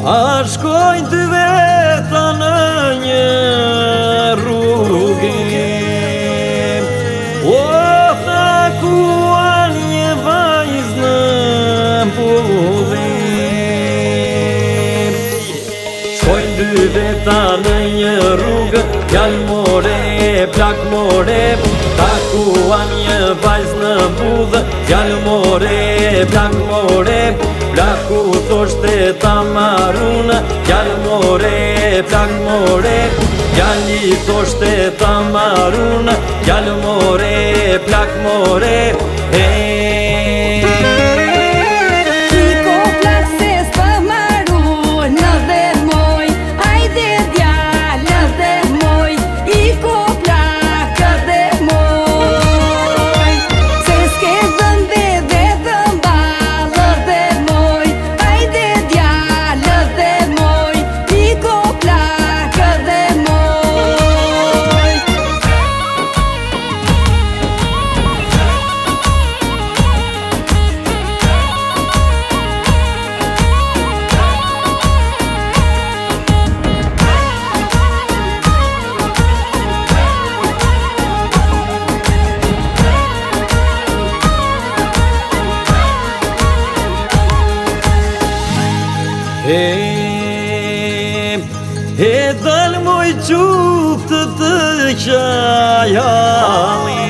A shkojnë dy veta në një rrugë, o takuan një vajzë në mbullim. Shkojnë dy veta në një rrugë, djalë more, plak more, takuan një vajzë në mbudhë. Djalë more, plak more, plaku thoshte ta maruna. Djalë more, plak more, djali thoshte ta maruna. Djalë more, plak more, e dal moj quptë të qajali,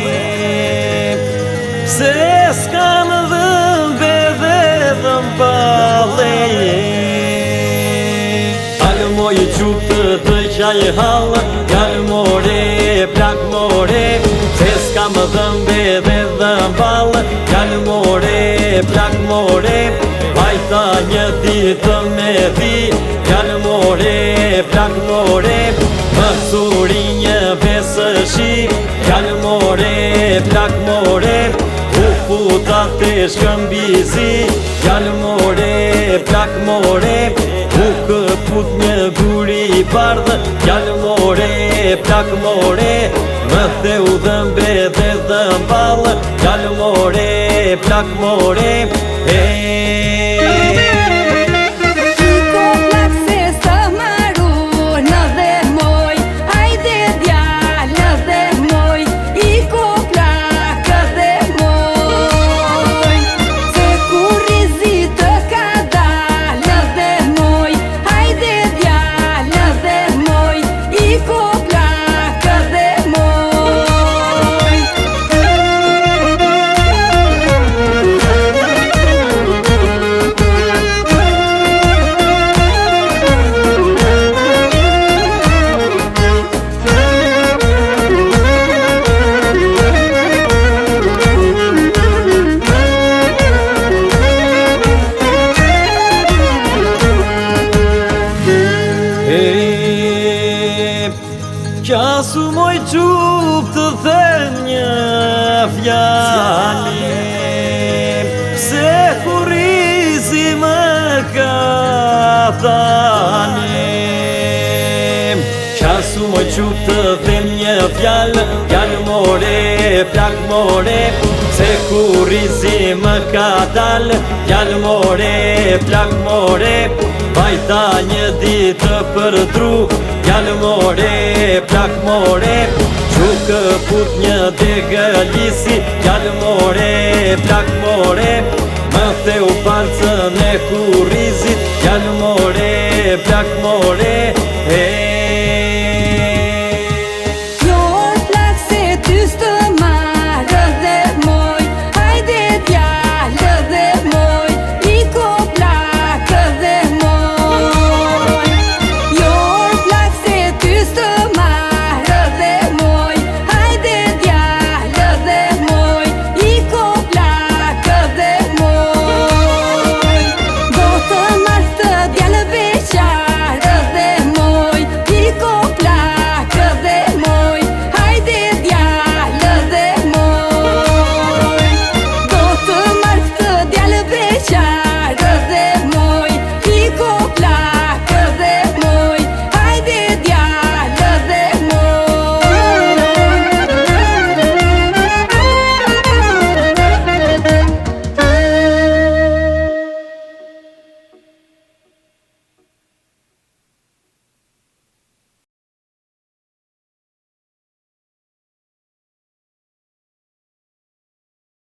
se s'kam dhëmbe dhe dhëmbale. Dal moj quptë të qajali, djalë more, plak more, se s'kam dhëmbe dhe dhëmbale. Djalë more, plak more, vajta një ditë me di. Djalë more, plak more, mësuri një besëshi. Djalë more, plak more, u futa të shkëmbizi. Djalë more, plak more, u këput një guri i bardhë. Djalë more, plak more, më theu dhëmbe dhe dhëmballë. Djalë more, plak more, qasu moj qup të them një fjali, se kurizi më ka tani. Qasu moj qup të them një fjali, djalë more, plak more, se kurizi më ka dalë. Djalë more, plak more, vajta një ditë për dru. Djalë more, plak more, që këput një degëllisi. Djalë more, plak more, më theu palcën e kurizit. Djalë more, plak more,